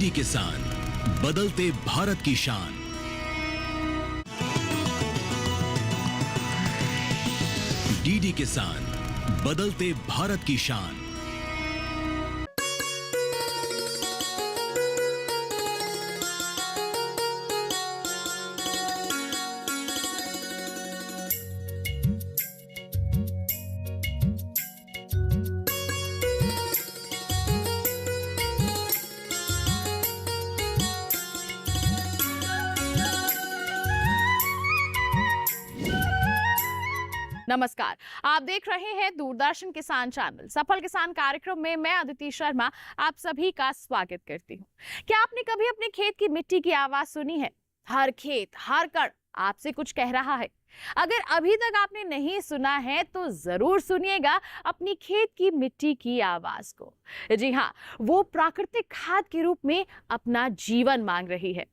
DD किसान, बदलते भारत की शान। डीडी किसान, बदलते भारत की शान। नमस्कार, आप देख रहे हैं दूरदर्शन किसान चैनल। सफल किसान कार्यक्रम में मैं अदिति शर्मा आप सभी का स्वागत करती हूँ। क्या आपने कभी अपने खेत की मिट्टी की आवाज सुनी है? हर खेत, हर कण आपसे कुछ कह रहा है। अगर अभी तक आपने नहीं सुना है तो जरूर सुनिएगा अपनी खेत की मिट्टी की आवाज को। जी हाँ, वो प्राकृतिक खाद के रूप में अपना जीवन मांग रही है।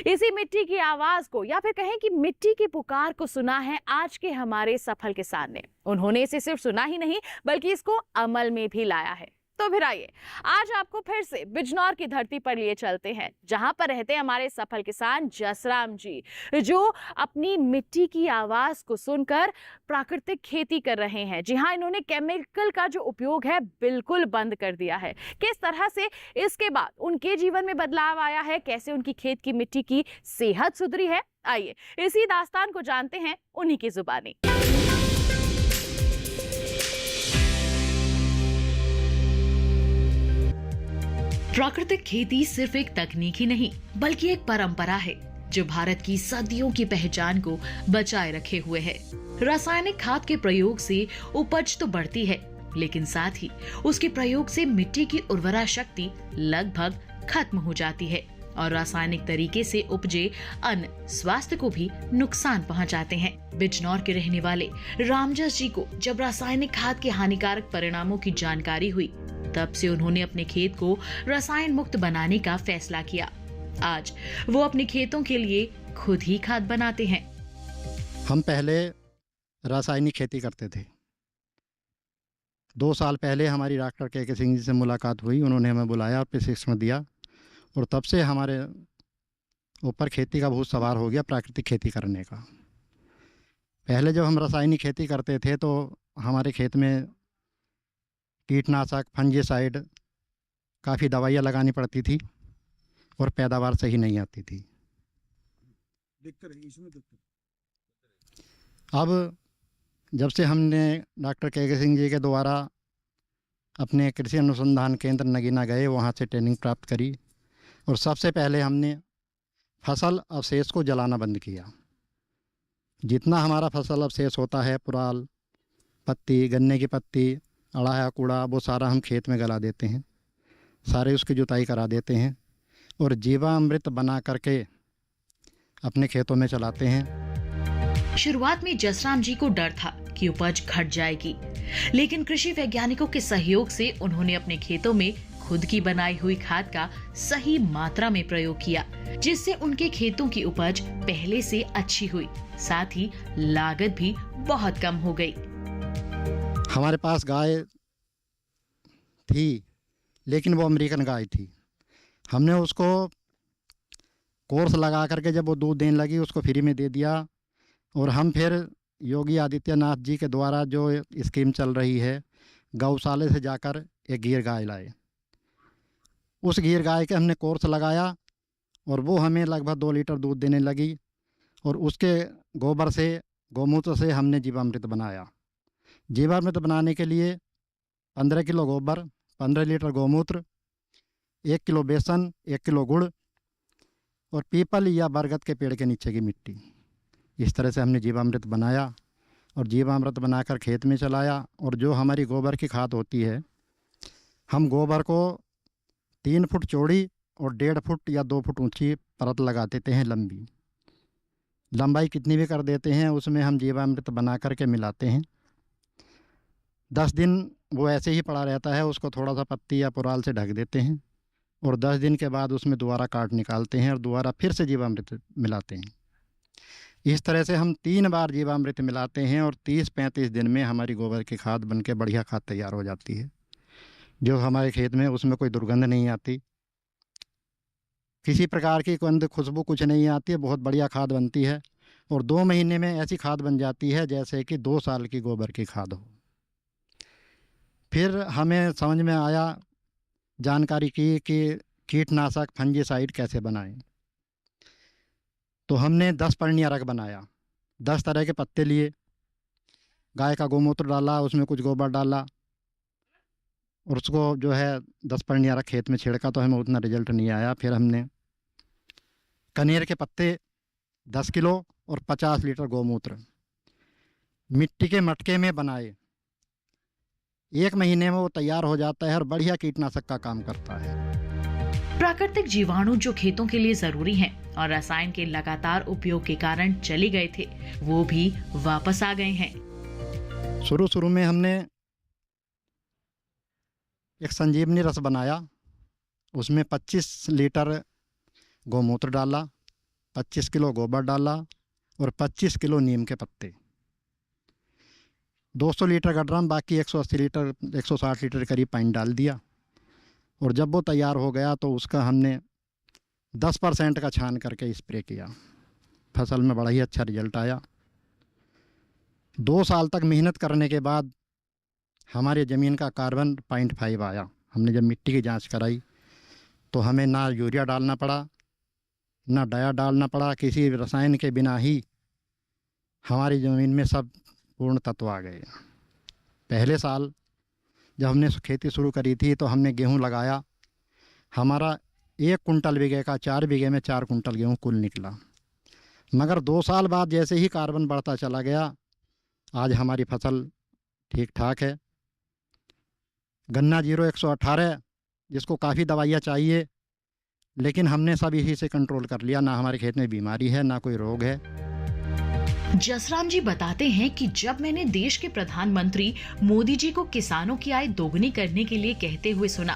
इसी मिट्टी की आवाज को, या फिर कहें कि मिट्टी की पुकार को, सुना है आज के हमारे सफल किसान ने। उन्होंने इसे सिर्फ सुना ही नहीं बल्कि इसको अमल में भी लाया है। तो फिर आइए आज आपको फिर से बिजनौर की धरती पर लिए चलते हैं, जहां पर रहते हैं हमारे सफल किसान जसराम जी, जो अपनी मिट्टी की आवाज को सुनकर प्राकृतिक खेती कर रहे हैं। जी हाँ, इन्होंने केमिकल का जो उपयोग है बिल्कुल बंद कर दिया है। किस तरह से इसके बाद उनके जीवन में बदलाव आया है, कैसे उनकी खेत की मिट्टी की सेहत सुधरी है, आइए इसी दास्तान को जानते हैं उन्हीं की जुबानी। प्राकृतिक खेती सिर्फ एक तकनीक ही नहीं बल्कि एक परंपरा है जो भारत की सदियों की पहचान को बचाए रखे हुए है। रासायनिक खाद के प्रयोग से उपज तो बढ़ती है, लेकिन साथ ही उसके प्रयोग से मिट्टी की उर्वरा शक्ति लगभग खत्म हो जाती है और रासायनिक तरीके से उपजे अन्न स्वास्थ्य को भी नुकसान पहुंचाते हैं। बिजनौर के रहने वाले रामजस जी को जब रासायनिक खाद के हानिकारक परिणामों की जानकारी हुई, तब से उन्होंने अपने खेत को रसायन मुक्त बनाने का फैसला किया। आज वो अपने खेतों के लिए खुद ही खाद बनाते हैं। हम पहले रासायनिक खेती करते थे। 2 साल पहले हमारी डॉक्टर के सिंह जी से मुलाकात हुई। उन्होंने हमें बुलाया और प्रशिक्षण दिया और तब से हमारे ऊपर खेती का भूत सवार हो गया प्राकृतिक खेती करने का। पहले जब हम रासायनिक खेती करते थे तो हमारे खेत में कीटनाशक, फंजीसाइड, काफ़ी दवाइयाँ लगानी पड़ती थी और पैदावार सही नहीं आती थी। अब जब से हमने डॉक्टर के सिंह जी के द्वारा अपने कृषि अनुसंधान केंद्र नगीना गए, वहाँ से ट्रेनिंग प्राप्त करी और सबसे पहले हमने फसल अवशेष को जलाना बंद किया। जितना हमारा फसल अवशेष होता है, पुराल, पत्ती, गन्ने की पत्ती, अड़ाया, कूड़ा, वो सारा हम खेत में गला देते हैं, सारे उसकी जुताई करा देते हैं और जीवामृत बना करके अपने खेतों में चलाते हैं। शुरुआत में जसराम जी को डर था कि उपज घट जाएगी, लेकिन कृषि वैज्ञानिकों के सहयोग से उन्होंने अपने खेतों में खुद की बनाई हुई खाद का सही मात्रा में प्रयोग किया, जिससे उनके खेतों की उपज पहले से अच्छी हुई, साथ ही लागत भी बहुत कम हो गई। हमारे पास गाय थी, लेकिन वो अमेरिकन गाय थी। हमने उसको कोर्स लगा करके जब वो दूध देने लगी, उसको फ्री में दे दिया और हम फिर योगी आदित्यनाथ जी के द्वारा जो स्कीम चल रही है, गौशाले से जाकर एक गिर गाय लाए। उस गिर गाय के हमने कोर्स लगाया और वो हमें लगभग 2 लीटर दूध देने लगी और उसके गोबर से, गौमूत्र से हमने जीवामृत बनाया। जीवामृत बनाने के लिए 15 किलो गोबर, 15 लीटर गौमूत्र, 1 किलो बेसन, 1 किलो गुड़ और पीपल या बरगद के पेड़ के नीचे की मिट्टी, इस तरह से हमने जीवामृत बनाया और जीवामृत बनाकर खेत में चलाया। और जो हमारी गोबर की खाद होती है, हम गोबर को 3 फुट चौड़ी और 1.5 फुट या 2 फुट ऊंची परत लगा देते हैं, लंबी लंबाई कितनी भी कर देते हैं, उसमें हम जीवामृत बना करके मिलाते हैं। 10 दिन वो ऐसे ही पड़ा रहता है, उसको थोड़ा सा पत्ती या पुराल से ढक देते हैं और 10 दिन के बाद उसमें दोबारा काट निकालते हैं और दोबारा फिर से जीवामृत मिलाते हैं। इस तरह से हम 3 बार जीवामृत मिलाते हैं और 30-35 दिन में हमारी गोबर की खाद बनके बढ़िया खाद तैयार हो जाती है, जो हमारे खेत में उसमें कोई दुर्गंध नहीं आती किसी प्रकार की गंध खुशबू कुछ नहीं आती है, बहुत बढ़िया खाद बनती है। और 2 महीने में ऐसी खाद बन जाती है जैसे कि 2 साल की गोबर की खाद हो। फिर हमें समझ में आया, जानकारी की कि कीटनाशक फंजीसाइड कैसे बनाएं। तो हमने 10 पर्णियारक बनाया। 10 तरह के पत्ते लिए, गाय का गोमूत्र डाला, उसमें कुछ गोबर डाला और उसको जो है 10 पर्णियारक खेत में छिड़का, तो हमें उतना रिजल्ट नहीं आया। फिर हमने कनेर के पत्ते 10 किलो और 50 लीटर गोमूत्र मिट्टी के मटके में बनाए। 1 महीने में वो तैयार हो जाता है और बढ़िया कीटनाशक का काम करता है। प्राकृतिक जीवाणु जो खेतों के लिए जरूरी हैं और रसायन के लगातार उपयोग के कारण चले गए थे, वो भी वापस आ गए हैं। शुरू में हमने एक संजीवनी रस बनाया। उसमें 25 लीटर गोमूत्र डाला, 25 किलो गोबर डाला और 25 किलो नीम के पत्ते। 200 लीटर का ड्रम, बाकी 180 लीटर 160 लीटर करीब पानी डाल दिया। और जब वो तैयार हो गया तो उसका हमने 10% का छान करके स्प्रे किया। फसल में बड़ा ही अच्छा रिजल्ट आया। 2 साल तक मेहनत करने के बाद हमारी ज़मीन का कार्बन 0.5 आया। हमने जब मिट्टी की जांच कराई तो हमें ना यूरिया डालना पड़ा, ना डाया डालना पड़ा, किसी रसायन के बिना ही हमारी ज़मीन में सब पूर्ण तत्व आ गए। पहले साल जब हमने खेती शुरू करी थी तो हमने गेहूं लगाया। हमारा 1 कुंटल बीघे का 4 बीघे में 4 कुंटल गेहूं कुल निकला। मगर 2 साल बाद जैसे ही कार्बन बढ़ता चला गया, आज हमारी फसल ठीक ठाक है। गन्ना 0-118, जिसको काफ़ी दवाइयाँ चाहिए, लेकिन हमने सब इसी से कंट्रोल कर लिया। ना हमारे खेत में बीमारी है, ना कोई रोग है। जसराम जी बताते हैं कि जब मैंने देश के प्रधानमंत्री मोदी जी को किसानों की आय दोगुनी करने के लिए कहते हुए सुना,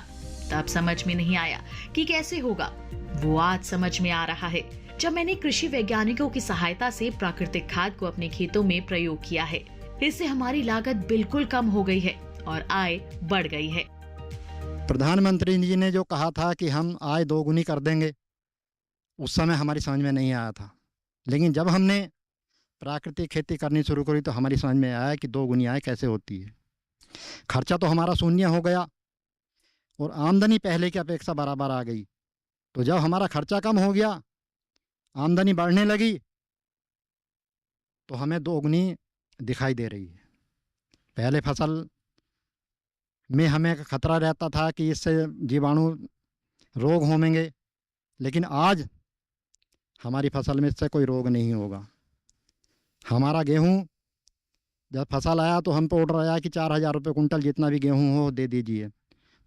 तब समझ में नहीं आया कि कैसे होगा। वो आज समझ में आ रहा है जब मैंने कृषि वैज्ञानिकों की सहायता से प्राकृतिक खाद को अपने खेतों में प्रयोग किया है। इससे हमारी लागत बिल्कुल कम हो गई है और आय बढ़ गई है। प्रधानमंत्री जी ने जो कहा था कि हम आय दोगुनी कर देंगे, उस समय हमारी समझ में नहीं आया था। लेकिन जब हमने प्राकृतिक खेती करनी शुरू करी तो हमारी समझ में आया कि दोगुनी आय कैसे होती है। खर्चा तो हमारा शून्य हो गया और आमदनी पहले की अपेक्षा बराबर आ गई। तो जब हमारा खर्चा कम हो गया, आमदनी बढ़ने लगी, तो हमें दोगुनी दिखाई दे रही है। पहले फसल में हमें खतरा रहता था कि इससे जीवाणु रोग होंगे, लेकिन आज हमारी फसल में इससे कोई रोग नहीं होगा। हमारा गेहूं जब फसल आया तो हम पे ऑर्डर आया कि 4000 रुपये कुंटल जितना भी गेहूं हो दे दीजिए।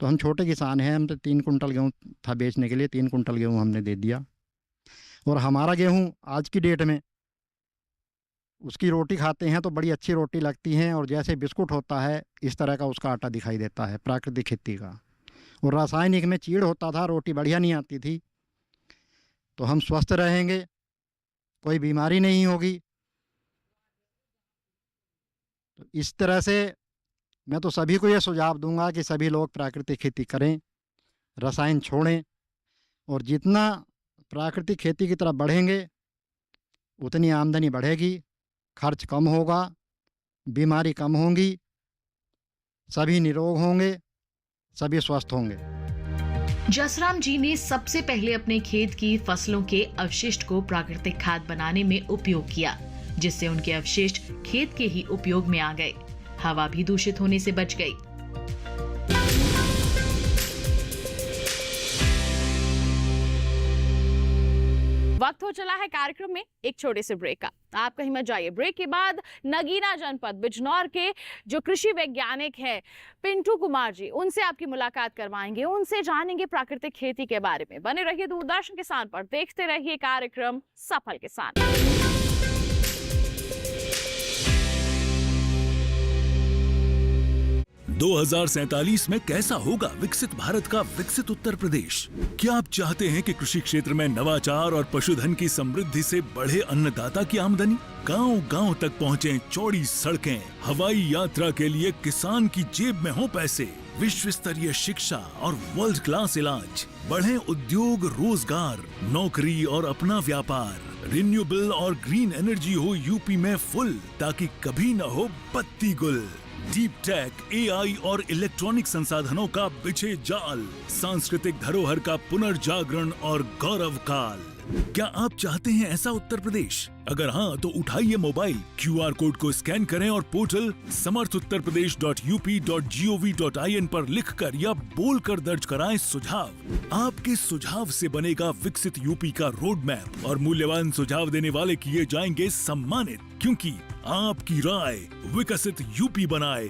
तो हम छोटे किसान हैं, हम तो 3 कुंटल गेहूं था बेचने के लिए, 3 कुंटल गेहूं हमने दे दिया। और हमारा गेहूं आज की डेट में उसकी रोटी खाते हैं तो बड़ी अच्छी रोटी लगती है, और जैसे बिस्कुट होता है इस तरह का उसका आटा दिखाई देता है प्राकृतिक खेती का। और रासायनिक में चीड़ होता था, रोटी बढ़िया नहीं आती थी। तो हम स्वस्थ रहेंगे, कोई बीमारी नहीं होगी। तो इस तरह से मैं तो सभी को ये सुझाव दूंगा कि सभी लोग प्राकृतिक खेती करें, रसायन छोड़ें, और जितना प्राकृतिक खेती की तरफ बढ़ेंगे उतनी आमदनी बढ़ेगी, खर्च कम होगा, बीमारी कम होंगी, सभी निरोग होंगे, सभी स्वस्थ होंगे। जसराम जी ने सबसे पहले अपने खेत की फसलों के अवशिष्ट को प्राकृतिक खाद बनाने में उपयोग किया, जिससे उनके अवशिष्ट खेत के ही उपयोग में आ गए। हवा भी दूषित होने से बच गई। वक्त हो चला है कार्यक्रम में एक छोटे से ब्रेक का। आप कहीं मत जाइए। ब्रेक के बाद नगीना जनपद बिजनौर के जो कृषि वैज्ञानिक है पिंटू कुमार जी, उनसे आपकी मुलाकात करवाएंगे, उनसे जानेंगे प्राकृतिक खेती के बारे में। बने रहिए दूरदर्शन किसान पर, देखते रहिए कार्यक्रम सफल किसान। 2047 में कैसा होगा विकसित भारत का विकसित उत्तर प्रदेश? क्या आप चाहते हैं कि कृषि क्षेत्र में नवाचार और पशुधन की समृद्धि से बढ़े अन्नदाता की आमदनी, गांव-गांव तक पहुंचे चौड़ी सड़कें, हवाई यात्रा के लिए किसान की जेब में हो पैसे, विश्व स्तरीय शिक्षा और वर्ल्ड क्लास इलाज, बढ़े उद्योग, रोजगार, नौकरी और अपना व्यापार, रिन्यूएबल और ग्रीन एनर्जी हो यूपी में फुल, ताकि कभी न हो बत्ती गुल। डीप टेक, एआई और इलेक्ट्रॉनिक संसाधनों का बिछे जाल, सांस्कृतिक धरोहर का पुनर्जागरण और गौरव काल। क्या आप चाहते हैं ऐसा उत्तर प्रदेश? अगर हाँ, तो उठाइए मोबाइल, क्यूआर कोड को स्कैन करें और पोर्टल samarthuttarpradesh.up.gov.in पर लिखकर या बोलकर दर्ज कराएं सुझाव। आपके सुझाव से बनेगा विकसित यूपी का रोड मैप और मूल्यवान सुझाव देने वाले किए जाएंगे सम्मानित, क्योंकि आपकी राय विकसित यूपी बनाए।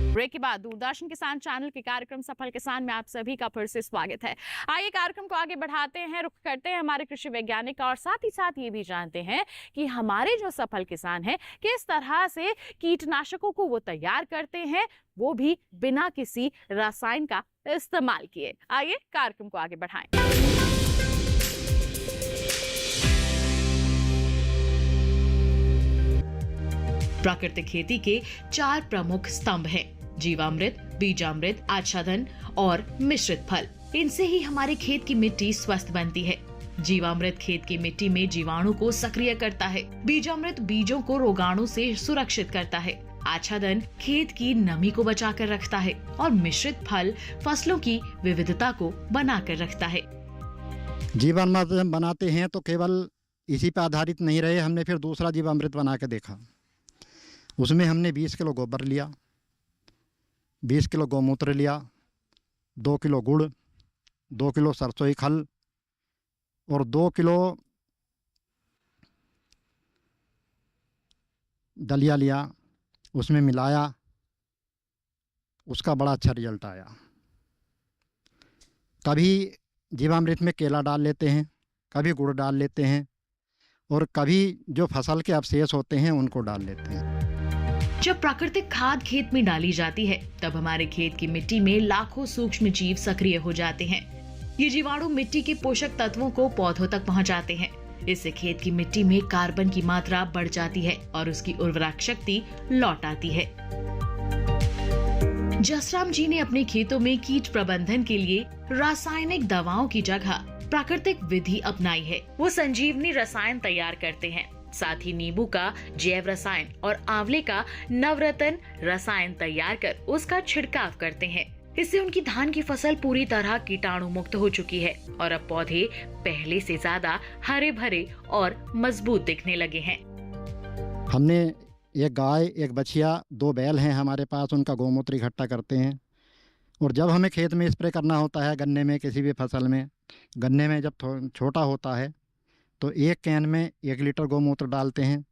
ब्रेक के बाद दूरदर्शन किसान चैनल के कार्यक्रम सफल किसान में आप सभी का फिर से स्वागत है। आइए कार्यक्रम को आगे बढ़ाते हैं, रुख करते हैं हमारे कृषि वैज्ञानिक का और साथ ही साथ ये भी जानते हैं कि हमारे जो सफल किसान हैं किस तरह से कीटनाशकों को वो तैयार करते हैं, वो भी बिना किसी रसायन का इस्तेमाल किए। आइए कार्यक्रम को आगे बढ़ाएं। प्राकृतिक खेती के 4 प्रमुख स्तंभ हैं: जीवामृत, बीजामृत, आच्छादन और मिश्रित फल। इनसे ही हमारे खेत की मिट्टी स्वस्थ बनती है। जीवामृत खेत की मिट्टी में जीवाणु को सक्रिय करता है। बीजामृत बीजों को रोगाणु से सुरक्षित करता है। आच्छादन खेत की नमी को बचाकर रखता है और मिश्रित फल फसलों की विविधता को बनाकर रखता है। जीवामृत बनाते हैं तो केवल इसी पे आधारित नहीं रहे, हमने फिर दूसरा जीवामृत बना के देखा। उसमें हमने 20 किलो गोबर लिया, 20 किलो गौमूत्र लिया, 2 किलो गुड़, 2 किलो सरसों खल और 2 किलो दलिया लिया, उसमें मिलाया। उसका बड़ा अच्छा रिजल्ट आया। कभी जीवामृत में केला डाल लेते हैं, कभी गुड़ डाल लेते हैं और कभी जो फसल के अवशेष होते हैं उनको डाल लेते हैं। जब प्राकृतिक खाद खेत में डाली जाती है तब हमारे खेत की मिट्टी में लाखों सूक्ष्म जीव सक्रिय हो जाते हैं। ये जीवाणु मिट्टी के पोषक तत्वों को पौधों तक पहुंचाते हैं। इससे खेत की मिट्टी में कार्बन की मात्रा बढ़ जाती है और उसकी उर्वरक शक्ति लौट आती है। जसराम जी ने अपने खेतों में कीट प्रबंधन के लिए रासायनिक दवाओं की जगह प्राकृतिक विधि अपनाई है। वो संजीवनी रसायन तैयार करते हैं, साथ ही नींबू का जैव रसायन और आंवले का नवरत्न रसायन तैयार कर उसका छिड़काव करते हैं। इससे उनकी धान की फसल पूरी तरह कीटाणु मुक्त हो चुकी है और अब पौधे पहले से ज्यादा हरे भरे और मजबूत दिखने लगे हैं। हमने एक गाय, एक बछिया, 2 बैल हैं हमारे पास, उनका गौमूत्र इकट्ठा करते हैं। और जब हमें खेत में स्प्रे करना होता है, गन्ने में, किसी भी फसल में, गन्ने में जब छोटा होता है तो 1 कैन में 1 लीटर गौमूत्र डालते हैं।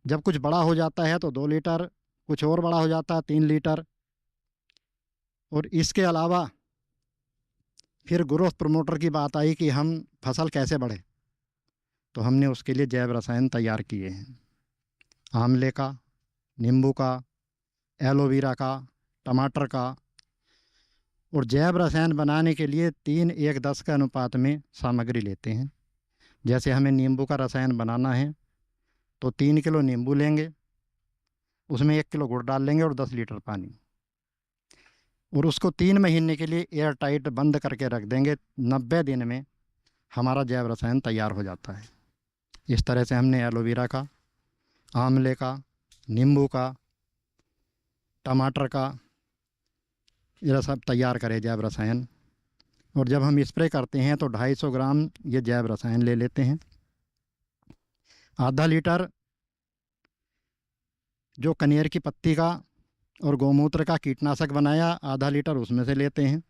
जब कुछ बड़ा हो जाता है तो 2 लीटर, कुछ और बड़ा हो जाता है 3 लीटर। और इसके अलावा फिर ग्रोथ प्रमोटर की बात आई कि हम फसल कैसे बढ़े, तो हमने उसके लिए जैव रसायन तैयार किए हैं। आंवले का, नींबू का, एलोवेरा का, टमाटर का। और जैव रसायन बनाने के लिए 3:1:10 के अनुपात में सामग्री लेते हैं। जैसे हमें नींबू का रसायन बनाना है तो 3 किलो नींबू लेंगे, उसमें 1 किलो गुड़ डाल लेंगे और 10 लीटर पानी, और उसको 3 महीने के लिए एयर टाइट बंद करके रख देंगे। 90 दिन में हमारा जैव रसायन तैयार हो जाता है। इस तरह से हमने एलोवेरा का, आंवले का, नींबू का, टमाटर का, ये सब तैयार करें जैव रसायन। और जब हम स्प्रे करते हैं तो 250 ग्राम ये जैव रसायन ले लेते हैं। आधा लीटर जो कनेर की पत्ती का और गौमूत्र का कीटनाशक बनाया, आधा लीटर उसमें से लेते हैं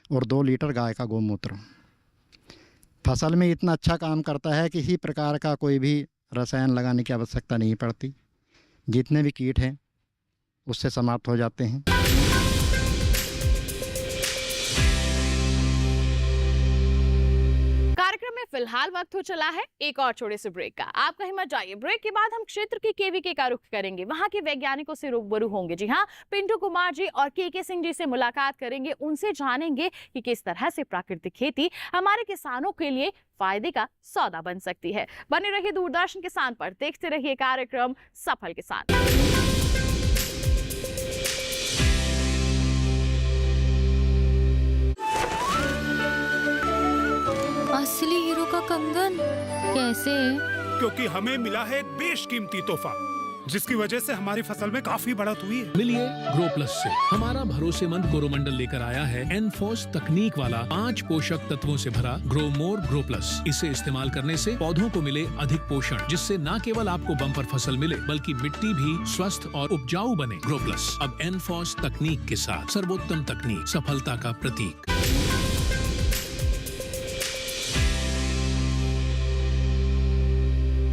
और 2 लीटर गाय का गौमूत्र। फसल में इतना अच्छा काम करता है, किसी प्रकार का कोई भी रसायन लगाने की आवश्यकता नहीं पड़ती। जितने भी कीट हैं उससे समाप्त हो जाते हैं। कार्यक्रम में फिलहाल वक्त हो चला है एक और छोटे से ब्रेक का। आप कहीं मत जाइए। ब्रेक के बाद हम क्षेत्र के केवीके का रुख करेंगे, वहां के वैज्ञानिकों से रूबरू होंगे। जी हाँ, पिंटू कुमार जी और के सिंह जी से मुलाकात करेंगे। उनसे जानेंगे कि किस तरह से प्राकृतिक खेती हमारे किसानों के लिए फायदे का सौदा बन सकती है। बने रहिए दूरदर्शन किसान पर, देखते रहिए कार्यक्रम सफल किसान। असली हीरो का कंगन कैसे? क्योंकि हमें मिला है एक बेशकीमती तोहफा, जिसकी वजह से हमारी फसल में काफी बढ़त हुई है। मिलिए ग्रो प्लस से। हमारा भरोसेमंद कोरोमंडल लेकर आया है एनफोर्स तकनीक वाला 5 पोषक तत्वों से भरा ग्रो मोर ग्रो प्लस। इसे इस्तेमाल करने से पौधों को मिले अधिक पोषण, जिससे न केवल आपको बम्पर फसल मिले बल्कि मिट्टी भी स्वस्थ और उपजाऊ बने। ग्रो प्लस अब एनफोर्स तकनीक के साथ, सर्वोत्तम तकनीक, सफलता का प्रतीक।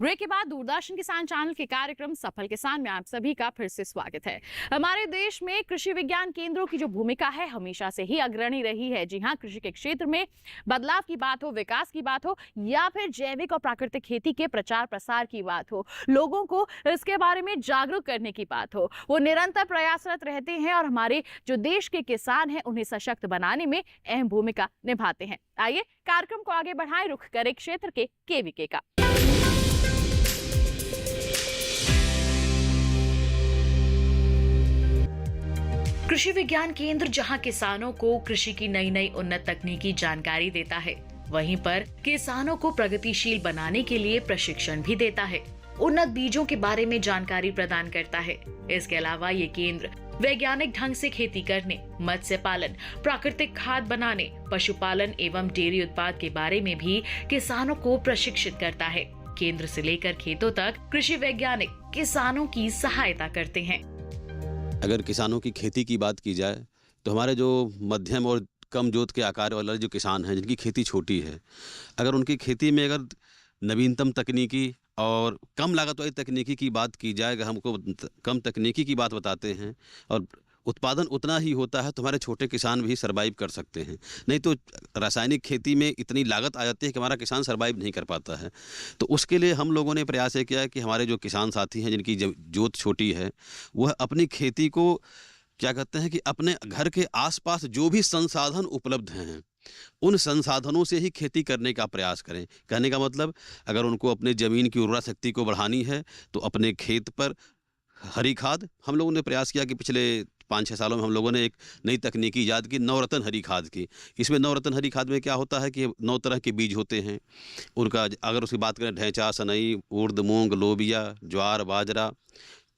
ब्रेक के बाद दूरदर्शन किसान चैनल के कार्यक्रम सफल किसान में आप सभी का फिर से स्वागत है। हमारे देश में कृषि विज्ञान केंद्रों की जो भूमिका है हमेशा से ही अग्रणी रही है। जी हाँ, कृषि के क्षेत्र में बदलाव की बात हो, विकास की बात हो या फिर जैविक और प्राकृतिक खेती के प्रचार प्रसार की बात हो, लोगों को इसके बारे में जागरूक करने की बात हो, वो निरंतर प्रयासरत रहते हैं और हमारे जो देश के किसान हैं उन्हें सशक्त बनाने में अहम भूमिका निभाते हैं। आइए कार्यक्रम को आगे बढ़ाएं, रुख करें क्षेत्र के केवीके का। कृषि विज्ञान केंद्र जहां किसानों को कृषि की नई नई उन्नत तकनीकी जानकारी देता है, वहीं पर किसानों को प्रगतिशील बनाने के लिए प्रशिक्षण भी देता है, उन्नत बीजों के बारे में जानकारी प्रदान करता है। इसके अलावा ये केंद्र वैज्ञानिक ढंग से खेती करने, मत्स्य पालन, प्राकृतिक खाद बनाने, पशुपालन एवं डेयरी उत्पाद के बारे में भी किसानों को प्रशिक्षित करता है। केंद्र से लेकर खेतों तक कृषि वैज्ञानिक किसानों की सहायता करते हैं। अगर किसानों की खेती की बात की जाए तो हमारे जो मध्यम और कम जोत के आकार वाले जो किसान हैं, जिनकी खेती छोटी है, अगर उनकी खेती में अगर नवीनतम तकनीकी और कम लागत वाली तकनीकी की बात की जाए, अगर हमको कम तकनीकी की बात बताते हैं और उत्पादन उतना ही होता है तो हमारे छोटे किसान भी सर्वाइव कर सकते हैं। नहीं तो रासायनिक खेती में इतनी लागत आ जाती है कि हमारा किसान सर्वाइव नहीं कर पाता है। तो उसके लिए हम लोगों ने प्रयास ये किया है कि हमारे जो किसान साथी हैं, जिनकी जोत छोटी है, वह अपनी खेती को क्या कहते हैं कि अपने घर के आसपास जो भी संसाधन उपलब्ध हैं उन संसाधनों से ही खेती करने का प्रयास करें। कहने का मतलब, अगर उनको अपने ज़मीन की उर्वरा शक्ति को बढ़ानी है तो अपने खेत पर हरी खाद, हम लोगों ने प्रयास किया कि पिछले 5-6 सालों में हम लोगों ने एक नई तकनीकी ईजाद की, नवरत्न हरी खाद की। इसमें नवरत्न हरी खाद में क्या होता है कि 9 तरह के बीज होते हैं उनका। अगर उसकी बात करें, ढैंचा, सनई, उर्द, मूंग, लोबिया, ज्वार, बाजरा,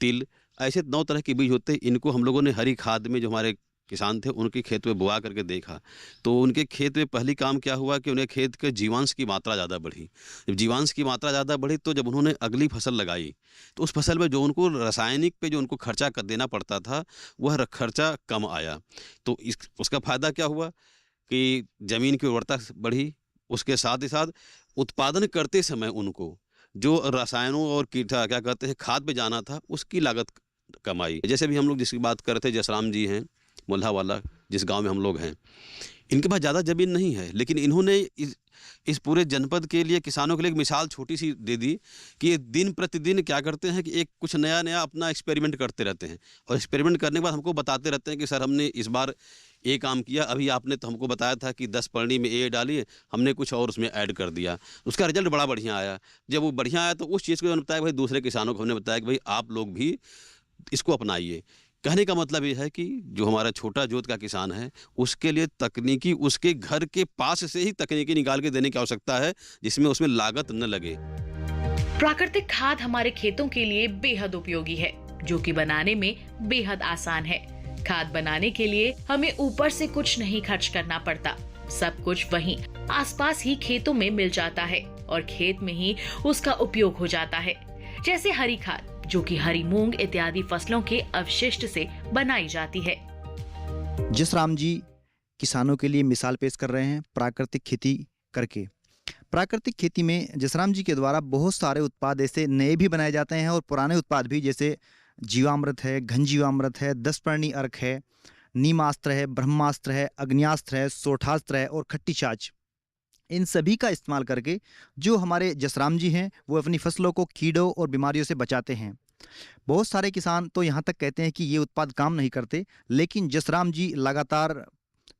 तिल, ऐसे 9 तरह के बीज होते हैं। इनको हम लोगों ने हरी खाद में, जो हमारे किसान थे उनके खेत में बुआ करके देखा, तो उनके खेत में पहली काम क्या हुआ कि उन्हें खेत के जीवांश की मात्रा ज़्यादा बढ़ी। जब जीवांश की मात्रा ज़्यादा बढ़ी तो जब उन्होंने अगली फसल लगाई तो उस फसल में जो उनको रासायनिक पे जो उनको खर्चा कर देना पड़ता था वह खर्चा कम आया। तो उसका फ़ायदा क्या हुआ कि ज़मीन की उर्वरता बढ़ी, उसके साथ ही साथ उत्पादन करते समय उनको जो रसायनों और क्या कहते हैं खाद पे जाना था उसकी लागत कम आई। जैसे भी हम लोग जिसकी बात कर रहे थे, जसराम जी हैं मुल्हा वाला, जिस गांव में हम लोग हैं, इनके पास ज़्यादा ज़मीन नहीं है, लेकिन इन्होंने इस पूरे जनपद के लिए, किसानों के लिए एक मिसाल छोटी सी दे दी कि ये दिन प्रतिदिन क्या करते हैं कि एक कुछ नया नया अपना एक्सपेरिमेंट करते रहते हैं और एक्सपेरिमेंट करने के बाद हमको बताते रहते हैं कि सर हमने इस बार ये काम किया, अभी आपने तो हमको बताया था कि 10 पलनी में ये डालिए, हमने कुछ और उसमें ऐड कर दिया, उसका रिजल्ट बड़ा बढ़िया आया। जब वो बढ़िया आया तो उस चीज़ को हमने बताया, भाई दूसरे किसानों को हमने बताया कि भाई आप लोग भी इसको अपनाइए। कहने का मतलब ये है कि जो हमारा छोटा जोत का किसान है उसके लिए तकनीकी उसके घर के पास से ही तकनीकी निकाल के देने की आवश्यकता है, जिसमें उसमें लागत न लगे। प्राकृतिक खाद हमारे खेतों के लिए बेहद उपयोगी है, जो कि बनाने में बेहद आसान है। खाद बनाने के लिए हमें ऊपर से कुछ नहीं खर्च करना पड़ता, सब कुछ वहीं आसपास ही खेतों में मिल जाता है और खेत में ही उसका उपयोग हो जाता है। जैसे हरी खाद, जो कि हरी मूंग इत्यादि फसलों के अवशिष्ट से बनाई जाती है। जसराम जी किसानों के लिए मिसाल पेश कर रहे हैं प्राकृतिक खेती करके। प्राकृतिक खेती में जसराम जी के द्वारा बहुत सारे उत्पाद ऐसे नए भी बनाए जाते हैं और पुराने उत्पाद भी, जैसे जीवामृत है, घन जीवामृत है, 10 पर्णी अर्क है, नीमास्त्र है, ब्रह्मास्त्र है, अग्न्यास्त्र है, सोठास्त्र है और खट्टी छाछ। इन सभी का इस्तेमाल करके जो हमारे जसराम जी हैं वो अपनी फसलों को कीड़ों और बीमारियों से बचाते हैं। बहुत सारे किसान तो यहाँ तक कहते हैं कि ये उत्पाद काम नहीं करते, लेकिन जसराम जी लगातार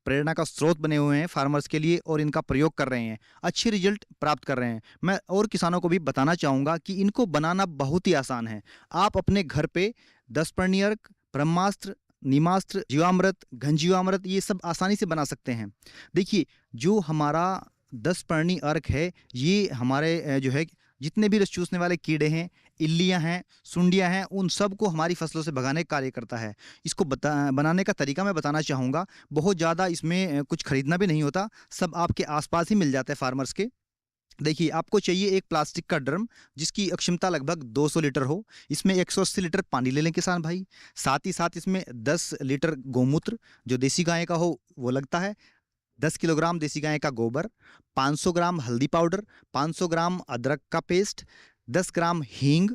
प्रेरणा का स्रोत बने हुए हैं फार्मर्स के लिए और इनका प्रयोग कर रहे हैं, अच्छे रिजल्ट प्राप्त कर रहे हैं। मैं और किसानों को भी बताना चाहूँगा कि इनको बनाना बहुत ही आसान है। आप अपने घर पे 10 पर्णी अर्क, ब्रह्मास्त्र, नीमास्त्र, जीवामृत, घनजीवामृत ये सब आसानी से बना सकते हैं। देखिए जो हमारा 10 पर्णी अर्क है ये हमारे जो है जितने भी रस चूसने वाले कीड़े हैं, इल्लियाँ हैं, सुंडियाँ हैं, उन सब को हमारी फसलों से भगाने का कार्य करता है। इसको बनाने का तरीका मैं बताना चाहूँगा। बहुत ज़्यादा इसमें कुछ खरीदना भी नहीं होता, सब आपके आसपास ही मिल जाता है फार्मर्स के। देखिए आपको चाहिए एक प्लास्टिक का ड्रम जिसकी क्षमता लगभग 200 लीटर हो। इसमें 180 लीटर पानी ले लें किसान भाई। साथ ही साथ इसमें 10 लीटर गौमूत्र जो देसी गाय का हो वो लगता है, 10 किलोग्राम देसी गाय का गोबर, 500 ग्राम हल्दी पाउडर, 500 ग्राम अदरक का पेस्ट, 10 ग्राम हींग,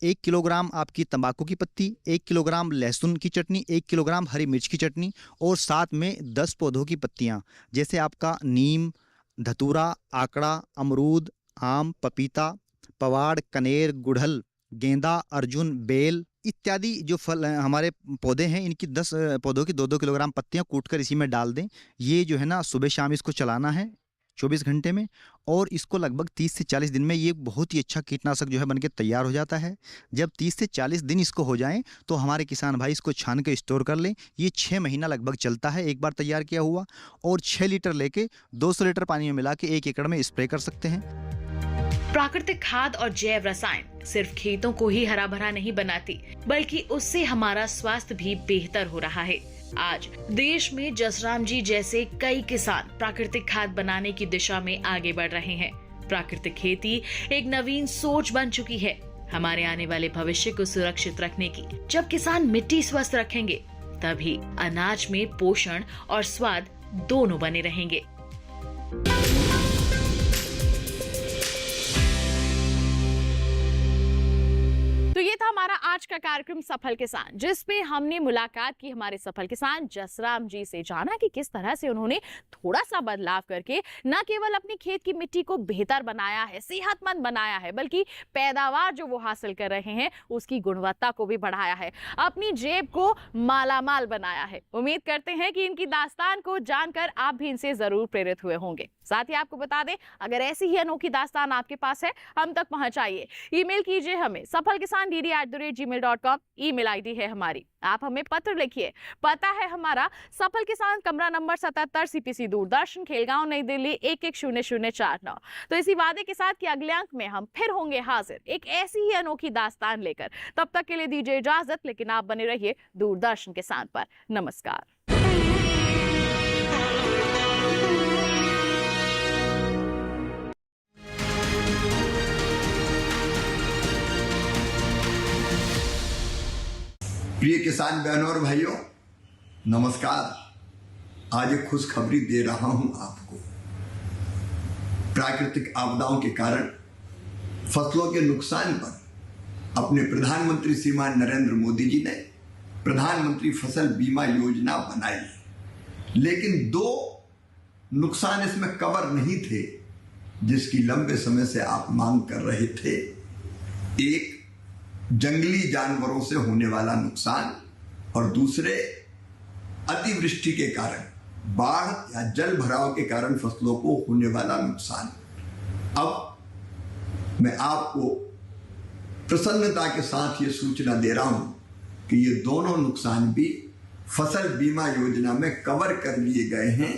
1 किलोग्राम आपकी तंबाकू की पत्ती, 1 किलोग्राम लहसुन की चटनी, 1 किलोग्राम हरी मिर्च की चटनी और साथ में 10 पौधों की पत्तियाँ जैसे आपका नीम, धतूरा, आकड़ा, अमरूद, आम, पपीता, पवाड़, कनेर, गुड़हल, गेंदा, अर्जुन, बेल इत्यादि जो फल हमारे पौधे हैं इनकी 10 पौधों की 2-2 किलोग्राम पत्तियां कूटकर इसी में डाल दें। ये जो है ना सुबह शाम इसको चलाना है 24 घंटे में और इसको लगभग 30 से 40 दिन में ये बहुत ही अच्छा कीटनाशक जो है बनके तैयार हो जाता है। जब 30 से 40 दिन इसको हो जाएं तो हमारे किसान भाई इसको छान के स्टोर कर लें। ये 6 महीना लगभग चलता है एक बार तैयार किया हुआ और 6 लीटर लेके 200 लीटर पानी में मिला के 1 एकड़ में स्प्रे कर सकते हैं। प्राकृतिक खाद और जैव रसायन सिर्फ खेतों को ही हरा भरा नहीं बनाती बल्कि उससे हमारा स्वास्थ्य भी बेहतर हो रहा है। आज देश में जसराम जी जैसे कई किसान प्राकृतिक खाद बनाने की दिशा में आगे बढ़ रहे हैं। प्राकृतिक खेती एक नवीन सोच बन चुकी है हमारे आने वाले भविष्य को सुरक्षित रखने की। जब किसान मिट्टी स्वस्थ रखेंगे तभी अनाज में पोषण और स्वाद दोनों बने रहेंगे। तो ये था हमारा आज का कार्यक्रम सफल किसान, जिसपे हमने मुलाकात की हमारे सफल किसान जसराम जी से, जाना कि किस तरह से उन्होंने थोड़ा सा बदलाव करके न केवल अपनी खेत की मिट्टी को बेहतर बनाया है, सेहतमंद बनाया है, बल्कि पैदावार जो वो हासिल कर रहे हैं उसकी गुणवत्ता को भी बढ़ाया है, अपनी जेब को मालामाल बनाया है। उम्मीद करते हैं कि इनकी दास्तान को जानकर आप भी इनसे जरूर प्रेरित हुए होंगे। साथ ही आपको बता दें, अगर ऐसी ही अनोखी दास्तान आपके पास है, हम तक पहुंचाइए। ईमेल कीजिए हमें safalkisan@gmail.com, ईमेल आईडी है हमारी। आप हमें पत्र लिखिए, पता है हमारा सफल किसान, कमरा नंबर 77, CPC दूरदर्शन, खेलगांव, नई दिल्ली 110049। तो इसी वादे के साथ कि अगले अंक में हम फिर होंगे हाजिर एक ऐसी ही अनोखी दास्तान लेकर। तब तक के लिए दीजिए इजाजत, लेकिन आप बने रहिए दूरदर्शन किसान पर। नमस्कार। प्रिय किसान बहनों और भाइयों, नमस्कार। आज एक खुशखबरी दे रहा हूं आपको। प्राकृतिक आपदाओं के कारण फसलों के नुकसान पर अपने प्रधानमंत्री श्रीमान नरेंद्र मोदी जी ने प्रधानमंत्री फसल बीमा योजना बनाई, लेकिन 2 नुकसान इसमें कवर नहीं थे जिसकी लंबे समय से आप मांग कर रहे थे। एक, जंगली जानवरों से होने वाला नुकसान, और दूसरे, अतिवृष्टि के कारण, बाढ़ या जल भराव के कारण फसलों को होने वाला नुकसान। अब मैं आपको प्रसन्नता के साथ ये सूचना दे रहा हूं कि ये दोनों नुकसान भी फसल बीमा योजना में कवर कर लिए गए हैं।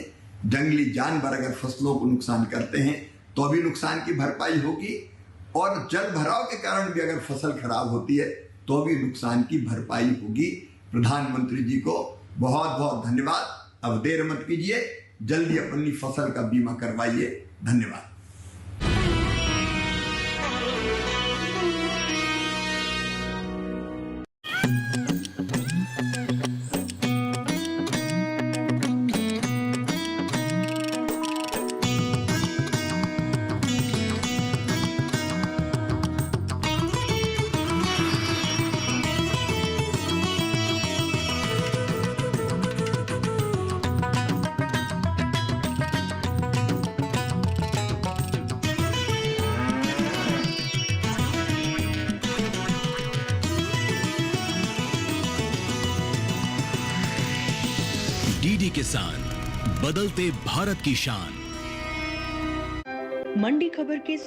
जंगली जानवर अगर फसलों को नुकसान करते हैं तो अभी नुकसान की भरपाई होगी, और जल भराव के कारण भी अगर फसल खराब होती है तो भी नुकसान की भरपाई होगी। प्रधानमंत्री जी को बहुत बहुत धन्यवाद। अब देर मत कीजिए, जल्दी अपनी फसल का बीमा करवाइए। धन्यवाद। डीडी किसान, बदलते भारत की शान। मंडी खबर के